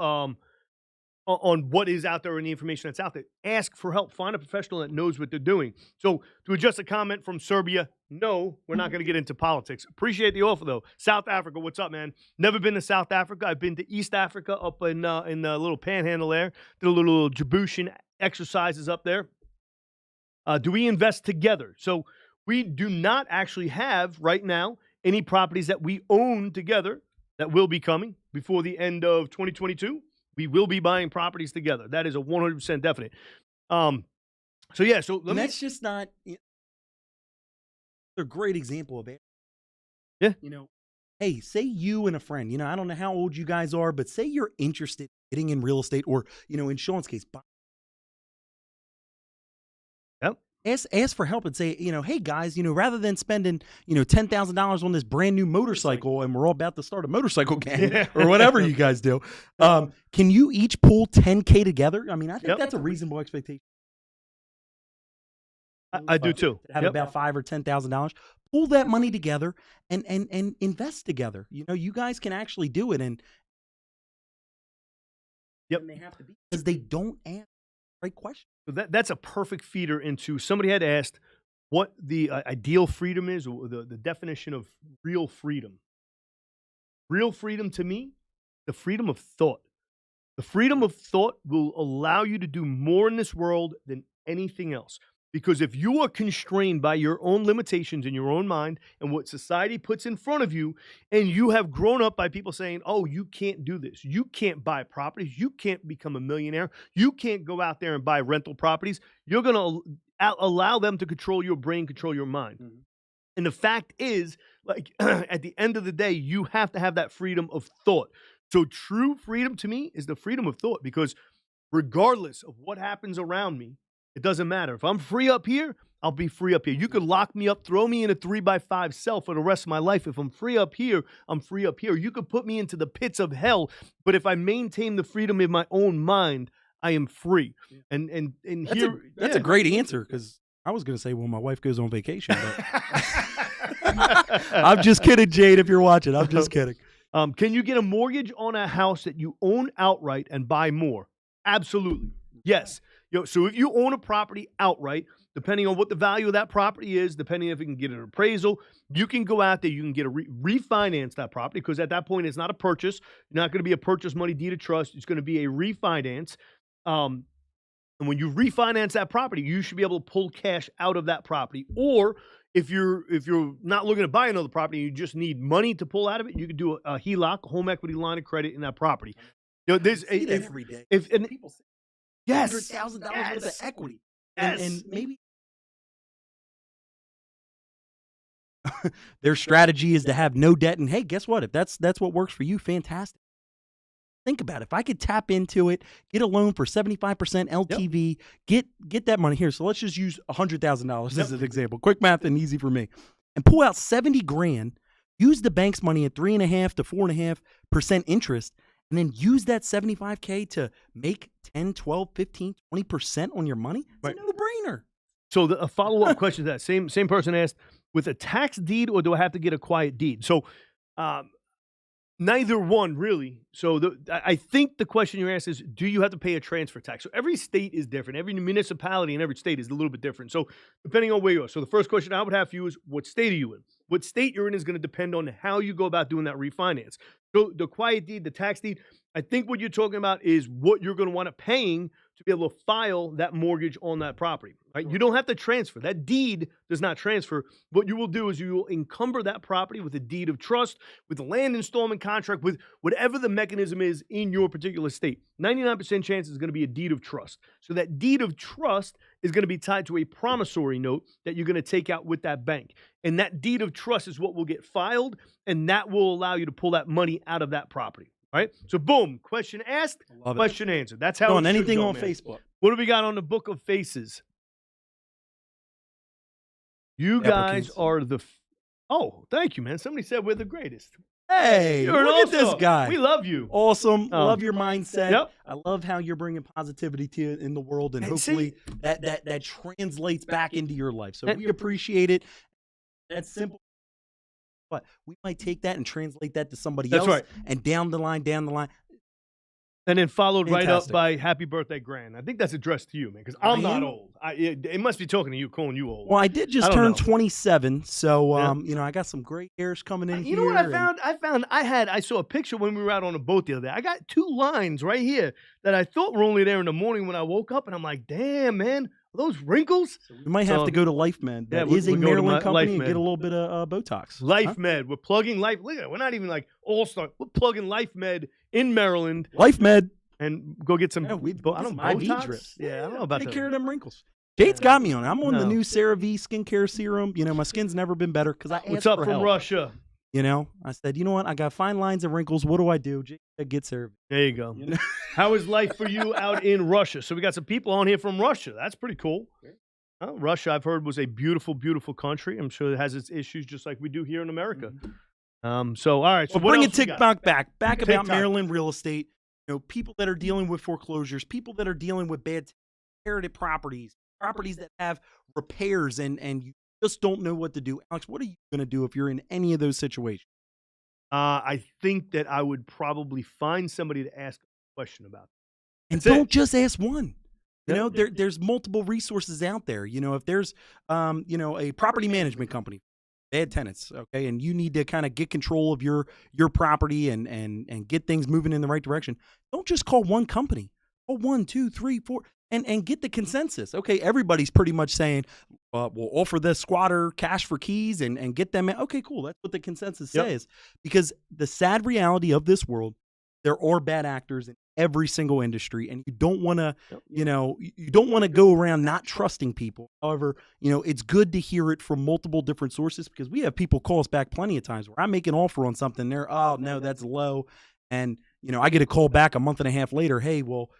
on what is out there and the information that's out there. Ask for help. Find a professional that knows what they're doing. So to adjust a comment from Serbia, no, we're not going to get into politics. Appreciate the offer though. South Africa, what's up, man? Never been to South Africa. I've been to East Africa up in the little panhandle there. Did a little Djiboutian exercises up there. Do we invest together? So we do not actually have right now any properties that we own together that will be coming before the end of 2022. We will be buying properties together. That is a 100% definite. So yeah, so that's just not a great example of it. Yeah. Hey, say you and a friend, I don't know how old you guys are, but say you're interested in getting in real estate or, in Sean's case, ask for help and say, hey guys, rather than spending, $10,000 on this brand new motorcycle and we're all about to start a motorcycle gang or whatever you guys do, can you each pull $10K together? I mean, I think that's a reasonable expectation. I do too. Have about $5,000 or $10,000. Pull that money together and invest together. You guys can actually do it, and they have to be because they don't ask the right question. So that's a perfect feeder into somebody had asked what the ideal freedom is, or the definition of real freedom. Real freedom to me, the freedom of thought. The freedom of thought will allow you to do more in this world than anything else. Because if you are constrained by your own limitations in your own mind and what society puts in front of you, and you have grown up by people saying, oh, you can't do this. You can't buy properties. You can't become a millionaire. You can't go out there and buy rental properties. You're going to allow them to control your brain, control your mind. Mm-hmm. And the fact is, like, at the end of the day, you have to have that freedom of thought. So true freedom to me is the freedom of thought, because regardless of what happens around me, it doesn't matter. If I'm free up here, I'll be free up here. You could lock me up, throw me in a 3x5 cell for the rest of my life. If I'm free up here, I'm free up here. You could put me into the pits of hell, but if I maintain the freedom in my own mind, I am free. And that's a great answer, because I was going to say, well, my wife goes on vacation. But I'm just kidding, Jade, if you're watching. I'm just kidding. Can you get a mortgage on a house that you own outright and buy more? Absolutely. Yes. So if you own a property outright, depending on what the value of that property is, depending if you can get an appraisal, you can go out there, you can get a refinance that property, because at that point it's not a purchase. You're not going to be a purchase money deed of trust. It's going to be a refinance. And when you refinance that property, you should be able to pull cash out of that property. Or if you're not looking to buy another property, you just need money to pull out of it, you could do a HELOC, home equity line of credit, in that property. There's every day. People say, yes, $100,000 worth of equity, yes. and maybe their strategy is to have no debt. And hey, guess what? If that's what works for you, fantastic. Think about it. If I could tap into it, get a loan for 75% LTV, get that money here. So let's just use $100,000 as an example. Quick math and easy for me. And pull out 70 grand, use the bank's money at 3.5 to 4.5% interest, and then use that 75K to make 10, 12, 15, 20% on your money. It's a no-brainer. So a follow-up question to that. Same person asked, with a tax deed, or do I have to get a quiet deed? So neither one, really. So I think the question you're asked is, do you have to pay a transfer tax? So every state is different. Every municipality in every state is a little bit different. So depending on where you are. So the first question I would have for you is, what state are you in? What state you're in is going to depend on how you go about doing that refinance. So the quiet deed, the tax deed, I think what you're talking about is what you're going to want to paying to be able to file that mortgage on that property. Right? You don't have to transfer. That deed does not transfer. What you will do is you will encumber that property with a deed of trust, with a land installment contract, with whatever the mechanism is in your particular state. 99% chance is going to be a deed of trust. So that deed of trust is going to be tied to a promissory note that you're going to take out with that bank. And that deed of trust is what will get filed, and that will allow you to pull that money out of that property. Right? So boom, question asked, question answered. That's how on anything go, on man. Facebook. What do we got on the Book of Faces? You guys are the oh, thank you, man. Somebody said we're the greatest. Hey, look at this guy. We love you. Awesome. Love your mindset. Yep. I love how you're bringing positivity to in the world, and hopefully that translates back into your life. So we appreciate it. That's simple. But we might take that and translate that to somebody else. Right. And down the line, And then followed right up Fantastic. by "Happy Birthday, Gran." I think that's addressed to you, man, because I I'm not am? old. It must be talking to you, calling you old. Well, I did I just don't turn know. 27, so, Yeah. I got some gray hairs coming in You know what I here, and found? I saw a picture when we were out on a boat the other day. I got 2 lines right here that I thought were only there in the morning when I woke up, and I'm like, "Damn, man, are those wrinkles?" we might have to So, go to Life Med. yeah, That is a we go to Maryland company, Life and get a Med. little bit of, Botox. Huh? Life Med. We're plugging Life. Look at it. We're not even like all-star. We're plugging Life Med in Maryland Life Med. and go get some Yeah, we bo I get don't some IV Botox? drips. Yeah, I don't know about Take that. care of them wrinkles. Jade's got me on it. I'm on the No. new CeraVe skincare serum. My skin's never been better because I asked What's up for from help. Russia? I said, you know what? I got fine lines and wrinkles. What do I do? Jade said, get CeraVe. There you go. You know? How is life for you out in Russia? So we got some people on here from Russia. That's pretty cool. Russia, I've heard, was a beautiful, beautiful country. I'm sure it has its issues just like we do here in America. So, all right. So Well, what bring else it we got? back about TikTok. Maryland real estate. People that are dealing with foreclosures, people that are dealing with bad inherited properties that have repairs, and you just don't know what to do. Alex, what are you going to do if you're in any of those situations? I think that I would probably find somebody to ask a question about. And That's it. don't just ask one. Yeah. There's multiple resources out there. If there's a property management company, bad tenants, okay, and you need to kind of get control of your property and get things moving in the right direction. Don't just call one company. Call 1, 2, 3, 4, and get the consensus. Okay, everybody's pretty much saying, we'll offer the squatter cash for keys and get them in. Okay, cool. That's what the consensus Yep. says. Because the sad reality of this world, there are bad actors in every single industry, and you don't want to, you don't want to go around not trusting people. However, it's good to hear it from multiple different sources, because we have people call us back plenty of times where I make an offer on something, they're, oh no, that's low, and I get a call back a month and a half later, hey, well,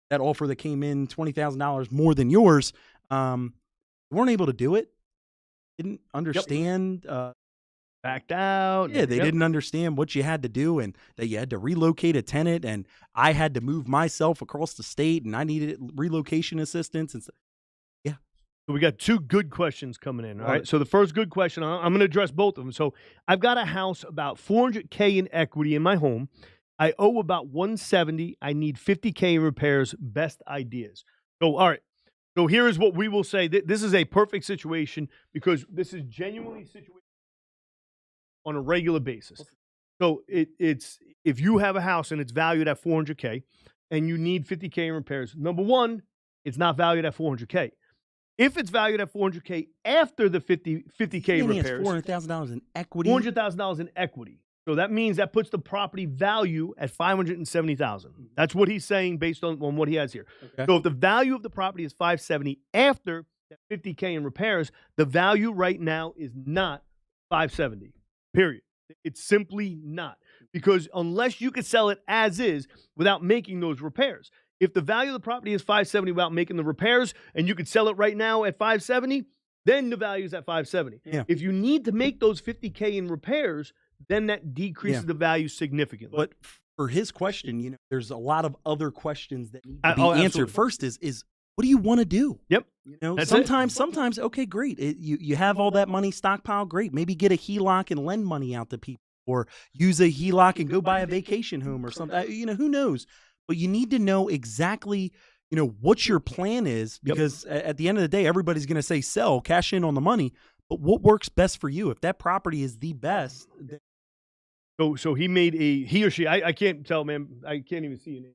that offer that came in $20,000 more than yours, weren't able to do it, didn't understand. Backed out. Yeah, they didn't understand what you had to do, and that you had to relocate a tenant, and I had to move myself across the state, and I needed relocation assistance. And yeah. So we got 2 good questions coming in. All Love right. it. So the first good question, I'm going to address both of them. So I've got a house about $400K in equity in my home. I owe about $170. I need $50K in repairs. Best ideas. So, all right. So here is what we will say. This is a perfect situation because this is genuinely a situation on a regular basis. So it's if you have a house and it's valued at $400K and you need $50K in repairs, number one, it's not valued at $400K. If it's valued at $400K after the $50K in repairs, $400,000 in equity. $400,000 in equity. So that means that puts the property value at $570,000. That's what he's saying based on what he has here. Okay. So if the value of the property is $570 after that $50K in repairs, the value right now is not $570. Period. It's simply not, because unless you could sell it as is without making those repairs. If the value of the property is $570 without making the repairs and you could sell it right now at $570, then the value is at $570. Yeah. If you need to make those $50K in repairs, then that decreases the value significantly. But for his question, there's a lot of other questions that need to be Oh, answered. absolutely. First is what do you want to do? Yep. That's sometimes, okay, great. You have all that money stockpiled, great. Maybe get a HELOC and lend money out to people, or use a HELOC and go buy a vacation home or something. Who knows? But you need to know exactly, what your plan is, because at the end of the day, everybody's going to say sell, cash in on the money. But what works best for you? If that property is the best. So he or she, I can't tell, man. I can't even see your name.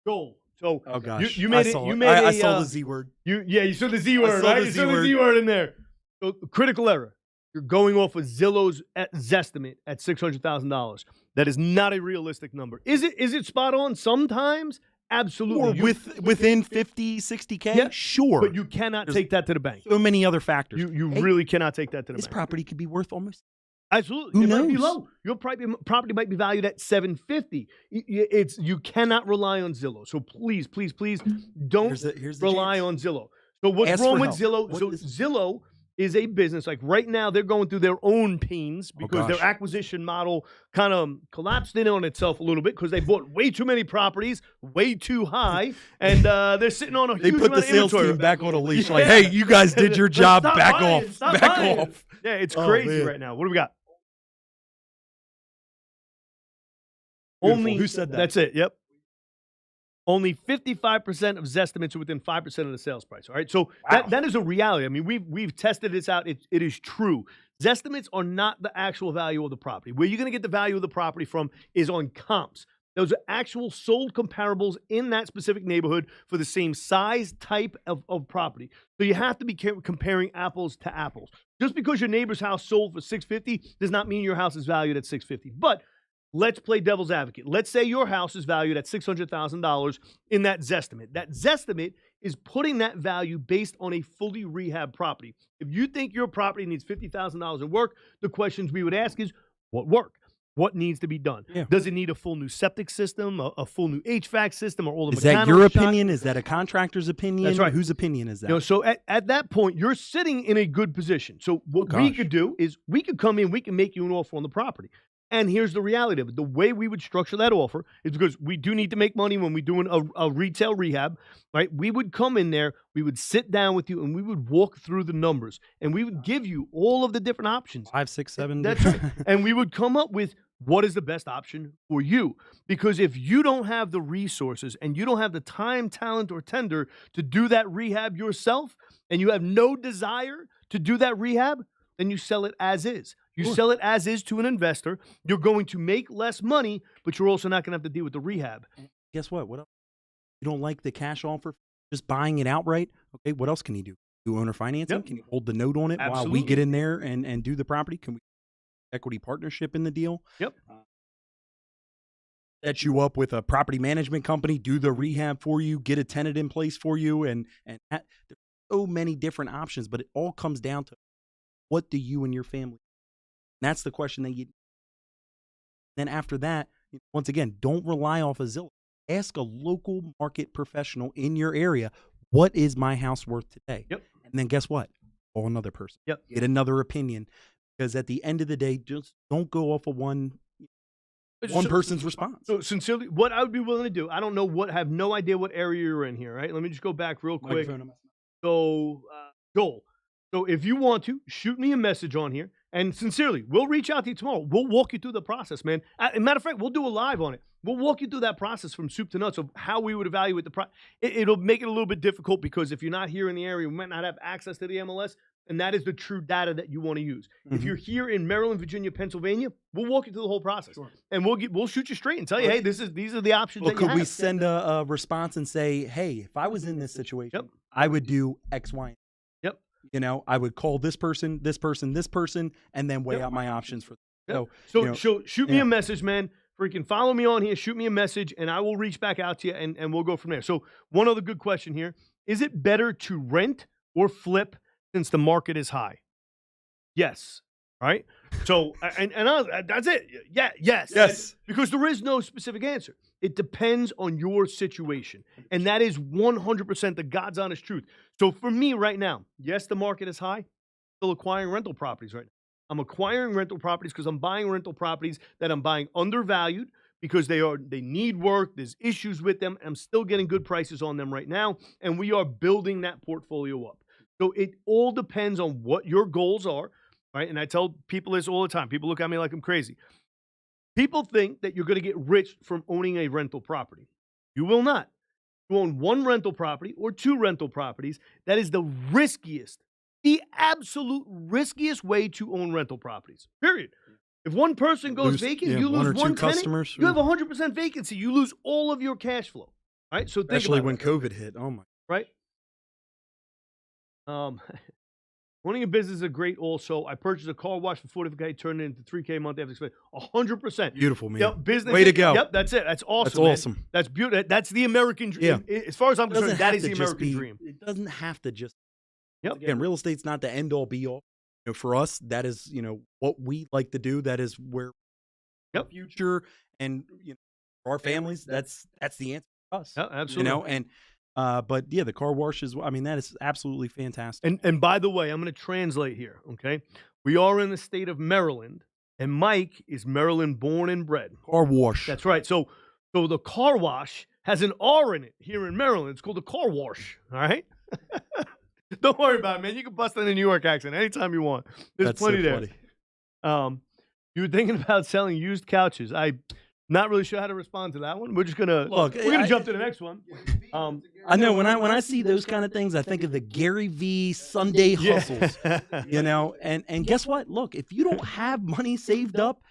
Joel. So Oh gosh, you made it. You made I saw the Z word. You saw the Z word, saw right? the You Z saw the word. Z word in there. So critical error. You're going off of Zillow's Zestimate at $600,000. That is not a realistic number. Is it spot on? Sometimes, absolutely. Or within 50, 60K, Yeah, sure. but you cannot take that to the bank. So many other factors. You Hey, really cannot take that to the this bank. property could be worth almost. Absolutely. Who It might be knows? low. Your property might be valued at $750. You cannot rely on Zillow. So please don't Here's the rely chance. on Zillow. So what's Ask wrong for with help. Zillow? What So is- Zillow is a business, like right now they're going through their own pains because their gosh. acquisition model kind of collapsed in on itself a little bit because they bought way too many properties, way too high, and they're sitting on a They huge put the amount of sales inventory. team back on a leash. Yeah. Like, hey, you guys did your job. Stop Back buying, off. stop Back buying. off. Yeah, it's Oh, crazy man. right now. What do we got? Beautiful. Only Who said that? That's it. Yep. Only 55% of Zestimates are within 5% of the sales price. All right. So Wow. that is a reality. I mean, we've tested this out. It is true. Zestimates are not the actual value of the property. Where you're going to get the value of the property from is on comps. Those are actual sold comparables in that specific neighborhood for the same size, type of property. So you have to be comparing apples to apples. Just because your neighbor's house sold for 650 does not mean your house is valued at 650. But let's play devil's advocate. Let's say your house is valued at $600,000 in that Zestimate. That Zestimate is putting that value based on a fully rehab property. If you think your property needs $50,000 in work, the questions we would ask is, what work? What needs to be done? Yeah. Does it need a full new septic system, a full new HVAC system, or all the Is that mechanical your shop? opinion? Is that a contractor's opinion? That's right. Whose opinion is that? You know, so at that point, you're sitting in a good position. So what we could do is we could come in, we can make you an offer on the property. And here's the reality of it. The way we would structure that offer is because we do need to make money when we're doing a retail rehab, right? We would come in there, we would sit down with you, and we would walk through the numbers. And we would give you all of the different options. 5, 6, 7. That's right. And we would come up with what is the best option for you. Because if you don't have the resources and you don't have the time, talent, or tender to do that rehab yourself, and you have no desire to do that rehab, then you sell it as is. You sell it as is to an investor. You're going to make less money, but you're also not going to have to deal with the rehab. Guess what? What else? You don't like the cash offer? Just buying it outright? Okay, what else can you do? Do owner financing? Yep. Can you hold the note on it while we get in there and do the property? Can we equity partnership in the deal? Yep. Set you up with a property management company, do the rehab for you, get a tenant in place for you, and there's so many different options, but it all comes down to what do you and your family. That's the question that you. Then after that, once again, don't rely off of Zillow. Ask a local market professional in your area, what is my house worth today? Yep. And then guess what? Call another person. Yep. Get another opinion, because at the end of the day, just don't go off of one person's response. So sincerely, what I would be willing to do, I don't know I have no idea what area you're in here, right? Let me just go back real quick. So, Joel, so if you want to, shoot me a message on here. And sincerely, we'll reach out to you tomorrow. We'll walk you through the process, man. As a matter of fact, we'll do a live on it. We'll walk you through that process from soup to nuts of how we would evaluate the price. It'll make it a little bit difficult because if you're not here in the area, we might not have access to the MLS, and that is the true data that you want to use. Mm-hmm. If you're here in Maryland, Virginia, Pennsylvania, we'll walk you through the whole process, and we'll shoot you straight and tell you, hey, these are the options. Well, that you could we have. send a response and say, hey, if I was in this situation, I would do X, Y, and I would call this person, this person, this person, and then weigh out my options for them. So shoot me a message, man. Freaking follow me on here. Shoot me a message, and I will reach back out to you, and we'll go from there. So one other good question here. Is it better to rent or flip since the market is high? Yes. Right? So, that's it. Yeah, yes. Because there is no specific answer. It depends on your situation. And that is 100% the God's honest truth. So for me right now, yes, the market is high. Still acquiring rental properties right now. I'm acquiring rental properties because I'm buying rental properties that I'm buying undervalued because they need work. There's issues with them. I'm still getting good prices on them right now. And we are building that portfolio up. So it all depends on what your goals are. Right? And I tell people this all the time. People look at me like I'm crazy. People think that you're going to get rich from owning a rental property. You will not. You own one rental property or two rental properties. That is the absolute riskiest way to own rental properties, period. If one person goes vacant, you lose one tenant, you have 100% vacancy. You lose all of your cash flow. Right? So think especially about when it. COVID hit. Oh, my. Right? Running a business is great also. I purchased a car wash for $45K, turned it into $3K a month after expense. 100%. Beautiful, man. Yep, business. Way to go. Yep, that's it. That's awesome. That's awesome. Man. That's beautiful. That's the American dream. Yeah. As far as I'm concerned, that is the American dream. It doesn't have to just. Yep. Again, real estate's not the end all be all. For us, that is what we like to do. That is where our future and for our families. That's the answer for us. Yeah, absolutely. And. But yeah, the car wash is, that is absolutely fantastic. And by the way, I'm going to translate here. Okay. We are in the state of Maryland and Mike is Maryland born and bred. Car wash. That's right. So the car wash has an R in it here in Maryland. It's called the car wash. All right. Don't worry about it, man. You can bust in a New York accent anytime you want. There's plenty there. Funny. You were thinking about selling used couches. Not really sure how to respond to that one. We're just gonna Look, we're gonna jump to the next one. I know when I see those kind of things, I think of the Gary V Sunday hustles, you know. And guess what? Look, if you don't have money saved up,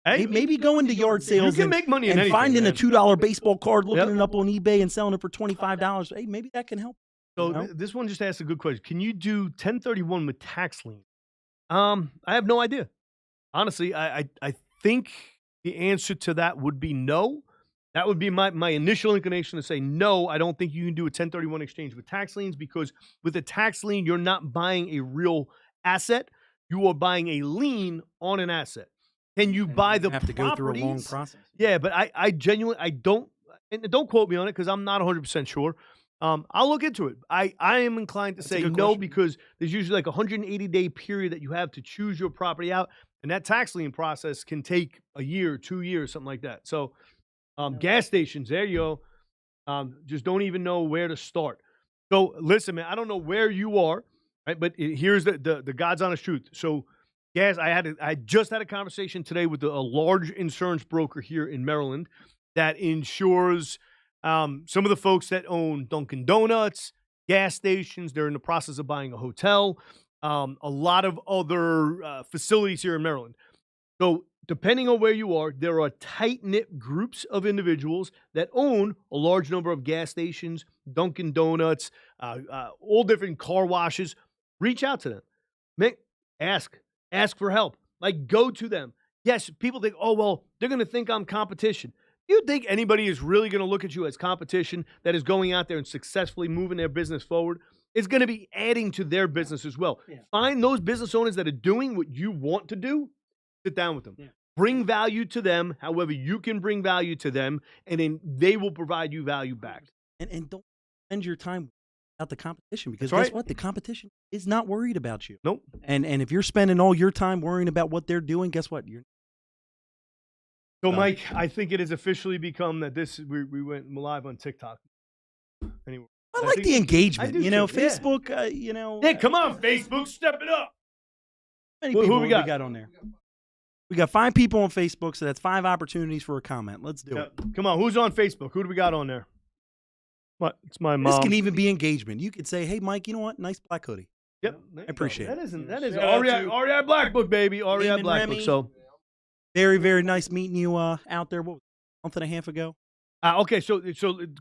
Hey, maybe going to yard sales you can make money in and anything, finding man. a $2 baseball card, looking it up on eBay and selling it for $25. Hey, maybe that can help. So you know? this one just asked a good question. Can you do 1031 with tax lien? I have no idea. Honestly, I think the answer to that would be no. That would be my initial inclination to say no. I don't think you can do a 1031 exchange with tax liens, because with a tax lien, you're not buying a real asset. You are buying a lien on an asset. Can you buy the have to go through a long properties? process. Yeah, but I genuinely don't, and don't quote me on it because I'm not 100% sure. I'll look into it. I am inclined to say no, because there's usually like a 180-day period that you have to choose your property out, and that tax lien process can take a year, 2 years, something like that. So gas stations, there you go. Just don't even know where to start. So listen, man, I don't know where you are, right? But here's the God's honest truth. So I just had a conversation today with a large insurance broker here in Maryland that insures some of the folks that own Dunkin' Donuts, gas stations. They're in the process of buying a hotel, a lot of other facilities here in Maryland. So depending on where you are, there are tight-knit groups of individuals that own a large number of gas stations, Dunkin' Donuts, all different car washes. Reach out to them. Ask for help. Like, go to them. Yes, people think, oh, well, they're going to think I'm competition. You think anybody is really going to look at you as competition that is going out there and successfully moving their business forward? It's going to be adding to their business as well. Yeah. Find those business owners that are doing what you want to do. Sit down with them. Yeah. Bring value to them, however you can bring value to them, and then they will provide you value back. And don't spend your time without the competition, because guess what? The competition is not worried about you. Nope. And if you're spending all your time worrying about what they're doing, guess what? So, Mike, I think it has officially become that we went live on TikTok. Anyway, I like the engagement. You know, too. Facebook, you know. Hey, come on, Facebook, step it up. How many people we got on there? We got 5 people on Facebook, so that's 5 opportunities for a comment. Let's do it. Come on, who's on Facebook? Who do we got on there? What? It's my mom. This can even be engagement. You could say, hey, Mike, you know what? Nice black hoodie. Yep. I appreciate it. That is REI Black Book, baby. REI Black Book. So very, very nice meeting you out there. What was it, a month and a half ago? Okay, so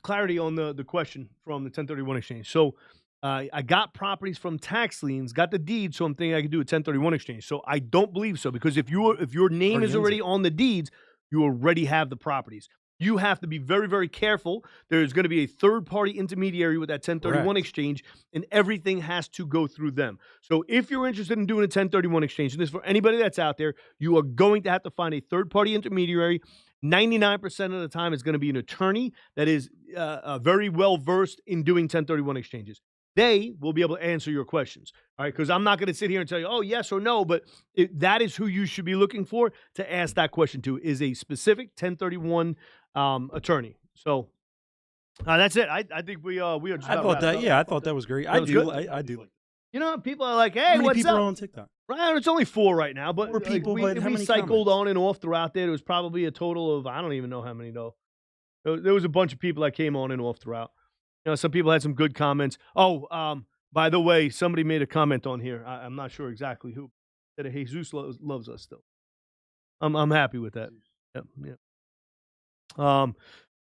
clarity on the question from the 1031 exchange. So I got properties from tax liens, got the deed, so I'm thinking I could do a 1031 exchange. So I don't believe so, because if your name is already on the deeds, you already have the properties. You have to be very, very careful. There's going to be a third-party intermediary with that 1031 exchange, and everything has to go through them. So if you're interested in doing a 1031 exchange, and this is for anybody that's out there, you are going to have to find a third-party intermediary. 99% of the time, it's going to be an attorney that is very well-versed in doing 1031 exchanges. They will be able to answer your questions, all right? Because I'm not going to sit here and tell you, oh, yes or no, but that is who you should be looking for to ask that question to, is a specific 1031 attorney. So that's it. I think we are just. I thought that. Yeah, I thought that was great. I do. You know, people are like, hey, how many what's people up? are on TikTok? Right, it's only 4 right now, but 4 people. we But how many cycled comments? on and off throughout there. There was probably a total of, I don't even know how many though. There was a bunch of people that came on and off throughout. You know, some people had some good comments. Oh, by the way, somebody made a comment on here. I'm not sure exactly who. That Jesus loves us still. I'm happy with that. Yeah.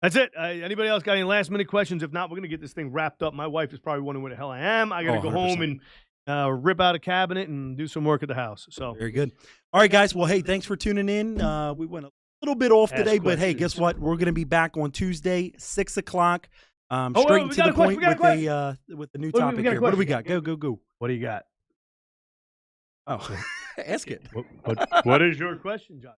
That's it. Anybody else got any last minute questions? If not, we're gonna get this thing wrapped up. My wife is probably wondering where the hell I am. I gotta go home and rip out a cabinet and do some work at the house. So very good. All right, guys. Well, hey, thanks for tuning in. We went a little bit off today, but hey, guess what? We're gonna be back on Tuesday, 6 o'clock. Straight to the point with the new topic here. What do we got? Go. What do you got? Oh, ask it. What is your question, John?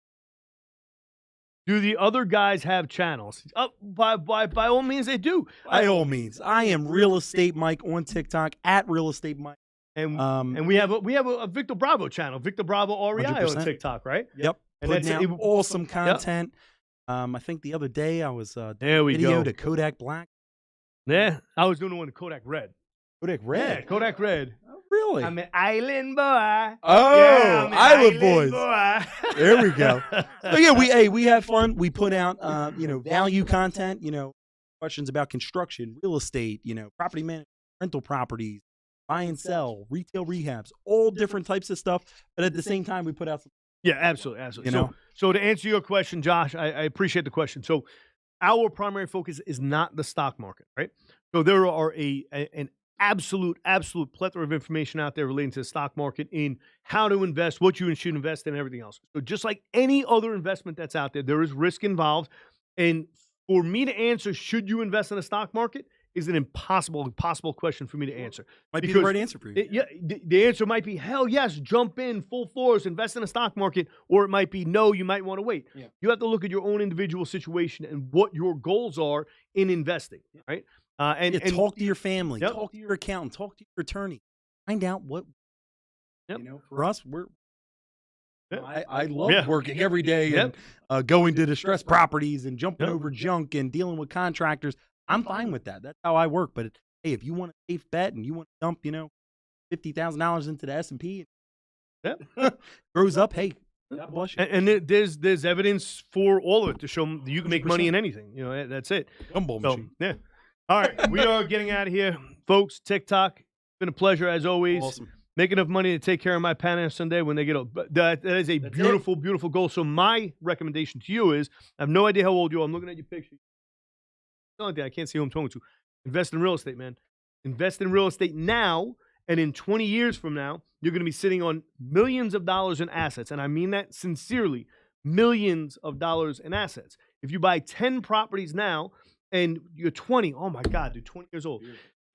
Do the other guys have channels? By all means, they do. By all means, I am Real Estate Mike on TikTok at Real Estate Mike, and we have a Victor Bravo channel, Victor Bravo REI 100%. On TikTok, right? Yep. And that's awesome content. Yep. I think the other day I was there we video go to Kodak Black. Yeah, I was doing the one to Kodak Red. Kodak Red? Yeah, Kodak Red. Oh, really? I'm an island boy. Oh, yeah, Island boys. Boy. There we go. So yeah, we have fun. We put out value content, questions about construction, real estate, property management, rental properties, buy and sell, retail rehabs, all different types of stuff. But at the same time, we put out some, Yeah, absolutely, absolutely. you know. So to answer your question, Josh, I appreciate the question. So our primary focus is not the stock market, right? So there are an absolute plethora of information out there relating to the stock market in how to invest, what you should invest in, and everything else. So just like any other investment that's out there, there is risk involved. And for me to answer, should you invest in the stock market, is an impossible question for me to answer. Might be the right answer for you. The answer might be hell yes, jump in full force, invest in the stock market, or it might be no, you might want to wait. Yeah. You have to look at your own individual situation and what your goals are in investing, right? And talk to your family, Yep. talk to your accountant, talk to your attorney, find out what. Yep. For us, Yep. I love working every day and going to distressed properties and jumping over junk and dealing with contractors. I'm fine with that. That's how I work. But hey, if you want a safe bet and you want to dump, $50,000 into the S&P, grows up, hey, God bless you. And there's evidence for all of it to show you can make money in anything. That's it. Gumball machine. Yeah. All right, we are getting out of here, folks. TikTok, been a pleasure as always. Awesome. Make enough money to take care of my parents someday when they get old. But that is a beautiful, beautiful goal. So my recommendation to you is, I have no idea how old you are. I'm looking at your picture. I can't see who I'm talking to. Invest in real estate, man. Invest in real estate now, and in 20 years from now, you're going to be sitting on millions of dollars in assets. And I mean that sincerely, millions of dollars in assets. If you buy 10 properties now and you're 20, oh my God, dude, 20 years old.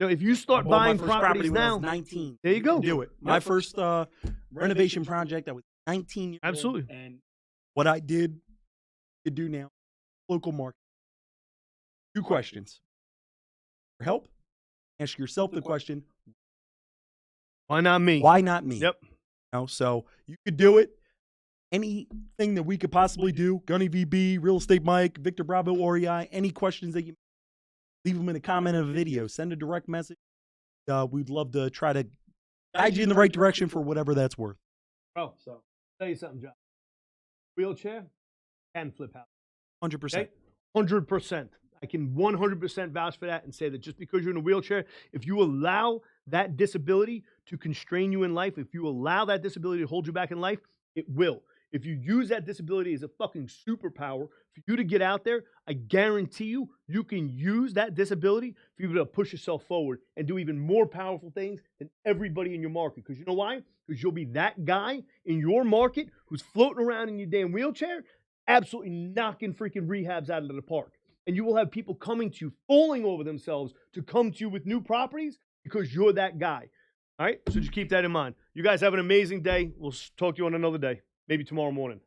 So if you start buying properties now, 19. There you go. Do it. My first renovation project, I was 19 years Absolutely. old. And what I did to do now, local market. 2 questions. For help, ask yourself the question, Why not me? why not me? Yep. So you could do it. Anything that we could possibly do, Gunny VB, Real Estate Mike, Victor Bravo REI, any questions that you leave them in a comment of a video, send a direct message. We'd love to try to guide you in the right direction for whatever that's worth. Bro, so tell you something, John. Wheelchair can flip house. 100%. Okay? 100%. I can 100% vouch for that and say that just because you're in a wheelchair, if you allow that disability to constrain you in life, if you allow that disability to hold you back in life, it will. If you use that disability as a fucking superpower for you to get out there, I guarantee you, you can use that disability for you to push yourself forward and do even more powerful things than everybody in your market. Because you know why? Because you'll be that guy in your market who's floating around in your damn wheelchair, absolutely knocking freaking rehabs out of the park. And you will have people coming to you, falling over themselves to come to you with new properties because you're that guy. All right? So just keep that in mind. You guys have an amazing day. We'll talk to you on another day, maybe tomorrow morning.